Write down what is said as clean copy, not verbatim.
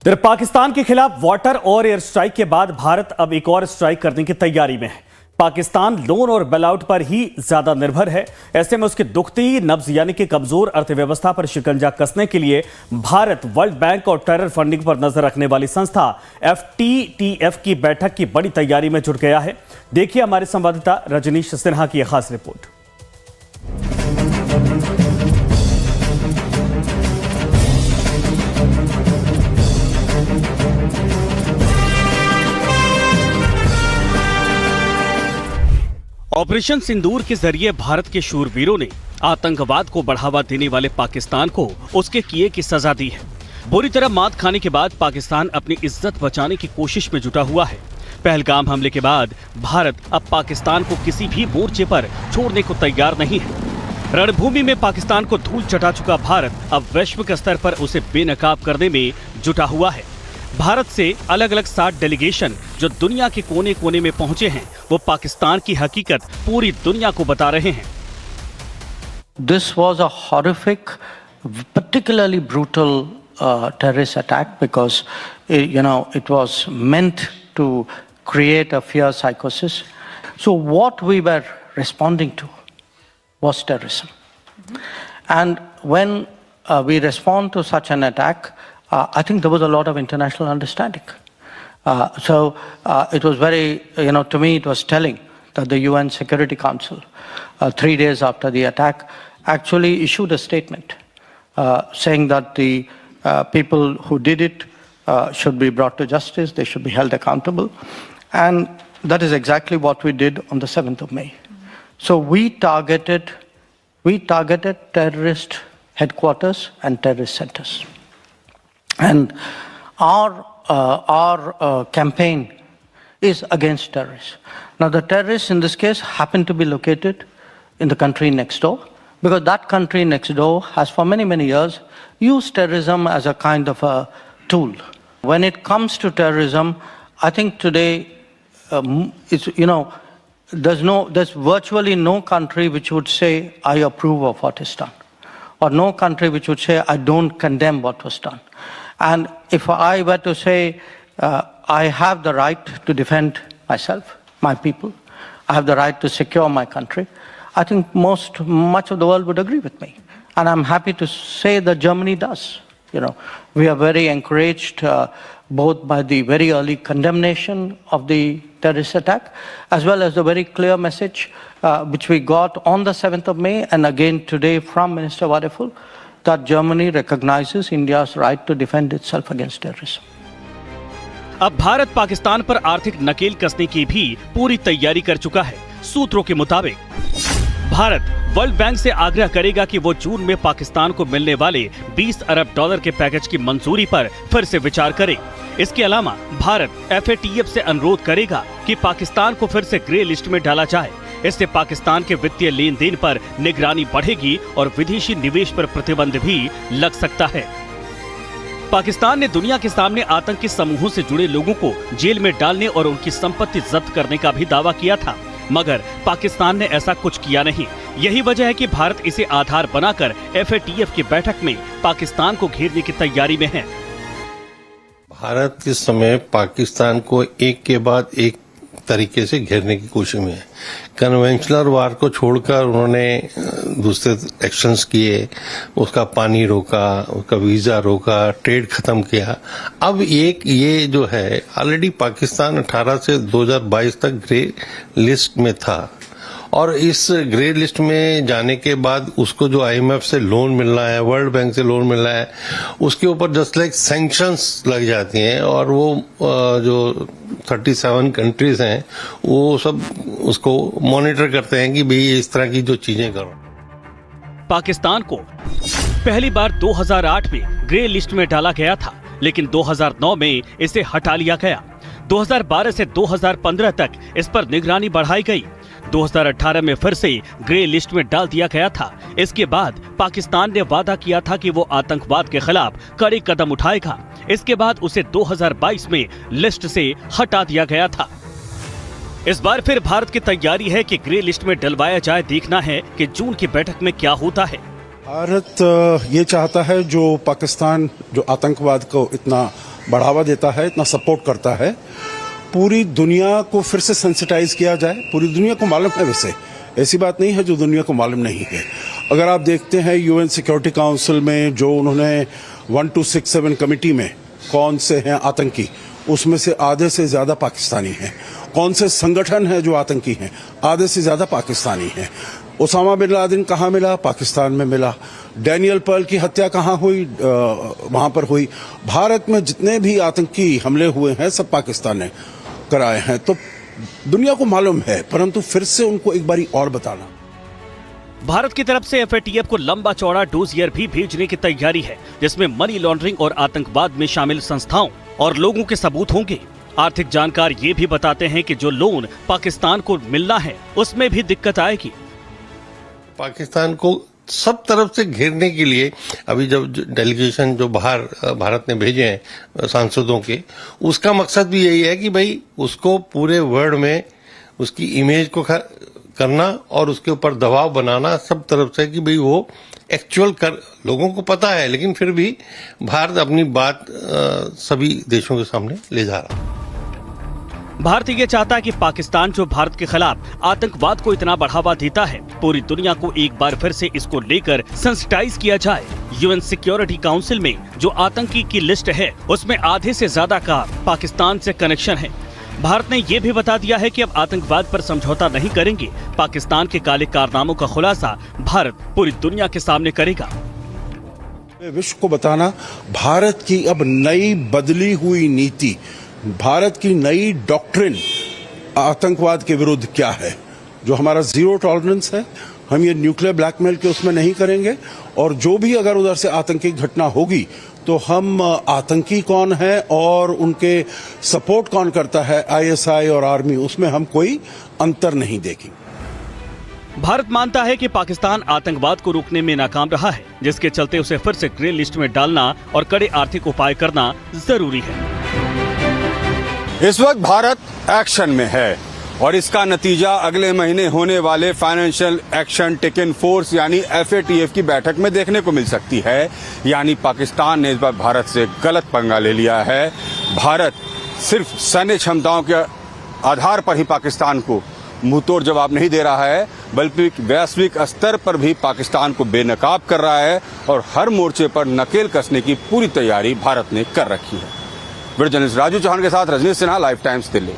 इधर पाकिस्तान के खिलाफ वाटर और एयर स्ट्राइक के बाद भारत अब एक और स्ट्राइक करने की तैयारी में है। पाकिस्तान लोन और बेलआउट पर ही ज्यादा निर्भर है। ऐसे में उसकी दुखती नब्ज यानी कि कमजोर अर्थव्यवस्था पर शिकंजा कसने के लिए भारत वर्ल्ड बैंक और टेरर फंडिंग पर नजर रखने वाली संस्था FATF की बैठक की बड़ी तैयारी में जुट गया है। देखिए हमारे संवाददाता रजनीश सिन्हा की यह खास रिपोर्ट। ऑपरेशन सिंदूर के जरिए भारत के शूरवीरों ने आतंकवाद को बढ़ावा देने वाले पाकिस्तान को उसके किए की सजा दी है। बुरी तरह मात खाने के बाद पाकिस्तान अपनी इज्जत बचाने की कोशिश में जुटा हुआ है। पहलगाम हमले के बाद भारत अब पाकिस्तान को किसी भी मोर्चे पर छोड़ने को तैयार नहीं है। रणभूमि में पाकिस्तान को धूल चटा चुका भारत अब वैश्विक स्तर पर उसे बेनकाब करने में जुटा हुआ है। भारत से अलग अलग 60 डेलीगेशन जो दुनिया के कोने कोने में पहुंचे हैं, वो पाकिस्तान की हकीकत पूरी दुनिया को बता रहे हैं। This was a horrific, particularly brutal terrorist attack because it was meant to create a fear psychosis. So what we were responding to was terrorism. And when we respond to such an attack, I think there was a lot of international understanding. So it was very, to me it was telling that the UN Security Council, 3 days after the attack, actually issued a statement saying that the people who did it should be brought to justice, they should be held accountable. And that is exactly what we did on the 7th of May. So we targeted terrorist headquarters and terrorist centers. And our campaign is against terrorists. Now the terrorists in this case happen to be located in the country next door, because that country next door has for many, many years used terrorism as a kind of a tool. When it comes to terrorism, I think today, there's virtually no country which would say, I approve of what is done. Or no country which would say, I don't condemn what was done. And if I were to say, I have the right to defend myself, my people, I have the right to secure my country, I think much of the world would agree with me. And I'm happy to say that Germany does. We are very encouraged both by the very early condemnation of the terrorist attack, as well as the very clear message which we got on the 7th of May and again today from Minister Wadephul, that Germany recognizes India's right to defend itself against terrorism. अब भारत पाकिस्तान पर आर्थिक नकेल कसने की भी पूरी तैयारी कर चुका है। सूत्रों के मुताबिक भारत वर्ल्ड बैंक से आग्रह करेगा कि वो जून में पाकिस्तान को मिलने वाले $20 अरब के पैकेज की मंजूरी पर फिर से विचार करे। इसके अलावा भारत FATF से अनुरोध करेगा कि पाकिस्तान को फिर से ग्रे लिस्ट में डाला जाए। इससे पाकिस्तान के वित्तीय लेन देन पर निगरानी बढ़ेगी और विदेशी निवेश पर प्रतिबंध भी लग सकता है। पाकिस्तान ने दुनिया के सामने आतंकी समूहों से जुड़े लोगों को जेल में डालने और उनकी संपत्ति जब्त करने का भी दावा किया था, मगर पाकिस्तान ने ऐसा कुछ किया नहीं। यही वजह है कि भारत इसे आधार बनाकर FATF की बैठक में पाकिस्तान को घेरने की तैयारी में है। भारत इस समय पाकिस्तान को एक के बाद एक तरीके से घेरने की कोशिश में है। कन्वेंशनल वार को छोड़कर उन्होंने दूसरे एक्शंस किए, उसका पानी रोका, उसका वीजा रोका, ट्रेड खत्म किया। अब ये जो है, ऑलरेडी पाकिस्तान 18 से 2022 तक ग्रे लिस्ट में था, और इस ग्रे लिस्ट में जाने के बाद उसको जो IMF से लोन मिल रहा है, वर्ल्ड बैंक से लोन मिल रहा है, उसके ऊपर जस्ट लाइक सैंक्शंस लग जाती हैं, और वो जो 37 कंट्रीज हैं वो सब उसको मॉनिटर करते हैं कि भाई इस तरह की जो चीजें करो। पाकिस्तान को पहली बार 2008 में ग्रे लिस्ट में डाला गया था, लेकिन 2009 में इसे हटा लिया गया। 2012 से 2015 तक इस पर निगरानी बढ़ाई गई। 2018 में फिर से ग्रे लिस्ट में डाल दिया गया था। इसके बाद पाकिस्तान ने वादा किया था कि वो आतंकवाद के खिलाफ कड़े कदम उठाएगा। इसके बाद उसे 2022 में लिस्ट से हटा दिया गया था। इस बार फिर भारत की तैयारी है कि ग्रे लिस्ट में डलवाया जाए। देखना है कि जून की बैठक में क्या होता है। भारत ये चाहता है जो पाकिस्तान जो आतंकवाद को इतना बढ़ावा देता है, इतना सपोर्ट करता है, पूरी दुनिया को फिर से सेंसिटाइज किया जाए। पूरी दुनिया को मालूम है, वैसे ऐसी बात नहीं है जो दुनिया को मालूम नहीं है। अगर आप देखते हैं यूएन सिक्योरिटी काउंसिल में जो उन्होंने 1267 कमेटी में कौन से हैं आतंकी, उसमें से आधे से ज्यादा पाकिस्तानी हैं। कौन से संगठन हैं जो आतंकी हैं, आधे से ज्यादा पाकिस्तानी हैं। ओसामा बिन लादेन कहाँ मिला? पाकिस्तान में मिला। डैनियल पर्ल की हत्या कहाँ हुई? वहां पर हुई। भारत में जितने भी आतंकी हमले हुए हैं सब पाकिस्तान ने कराए हैं। तो दुनिया को मालूम है, परंतु फिर से उनको एक बारी और बताना। भारत की तरफ से एफएटीएफ को लंबा चौड़ा डोजियर भी भेजने की तैयारी है, जिसमें मनी लॉन्ड्रिंग और आतंकवाद में शामिल संस्थाओं और लोगों के सबूत होंगे। आर्थिक जानकार ये भी बताते हैं कि जो लोन पाकिस्तान को मिलना है उसमें भी दिक्कत आएगी। पाकिस्तान को सब तरफ से घेरने के लिए अभी जब डेलीगेशन जो बाहर भारत ने भेजे हैं सांसदों के, उसका मकसद भी यही है कि भाई उसको पूरे वर्ल्ड में उसकी इमेज को करना और उसके ऊपर दबाव बनाना सब तरफ से कि भाई वो एक्चुअल कर। लोगों को पता है, लेकिन फिर भी भारत अपनी बात सभी देशों के सामने ले जा रहा है। भारत ये चाहता है कि पाकिस्तान जो भारत के खिलाफ आतंकवाद को इतना बढ़ावा देता है, पूरी दुनिया को एक बार फिर से इसको लेकर सेंसिटाइज किया जाए। यूएन सिक्योरिटी काउंसिल में जो आतंकी की लिस्ट है उसमें आधे से ज्यादा का पाकिस्तान से कनेक्शन है। भारत ने ये भी बता दिया है कि अब आतंकवाद पर समझौता नहीं करेंगे। पाकिस्तान के काले कारनामों का खुलासा भारत पूरी दुनिया के सामने करेगा। विश्व को बताना भारत की अब नई बदली हुई नीति, भारत की नई डॉक्ट्रिन आतंकवाद के विरुद्ध क्या है। जो हमारा जीरो टॉलरेंस है, हम ये न्यूक्लियर ब्लैकमेल के उसमें नहीं करेंगे, और जो भी अगर उधर से आतंकी घटना होगी तो हम आतंकी कौन है और उनके सपोर्ट कौन करता है, आईएसआई और आर्मी, उसमें हम कोई अंतर नहीं देखेंगे। भारत मानता है कि पाकिस्तान आतंकवाद को रोकने में नाकाम रहा है, जिसके चलते उसे फिर से ग्रे लिस्ट में डालना और कड़े आर्थिक उपाय करना जरूरी है। इस वक्त भारत एक्शन में है और इसका नतीजा अगले महीने होने वाले फाइनेंशियल एक्शन टेकन फोर्स यानी एफएटीएफ की बैठक में देखने को मिल सकती है। यानी पाकिस्तान ने इस बार भारत से गलत पंगा ले लिया है। भारत सिर्फ सैन्य क्षमताओं के आधार पर ही पाकिस्तान को मुंहतोड़ जवाब नहीं दे रहा है, बल्कि वैश्विक स्तर पर भी पाकिस्तान को बेनकाब कर रहा है और हर मोर्चे पर नकेल कसने की पूरी तैयारी भारत ने कर रखी है। वीडियो जर्नलिस्ट राजू चौहान के साथ रजनीश सिन्हा, लाइफ टाइम्स दिल्ली।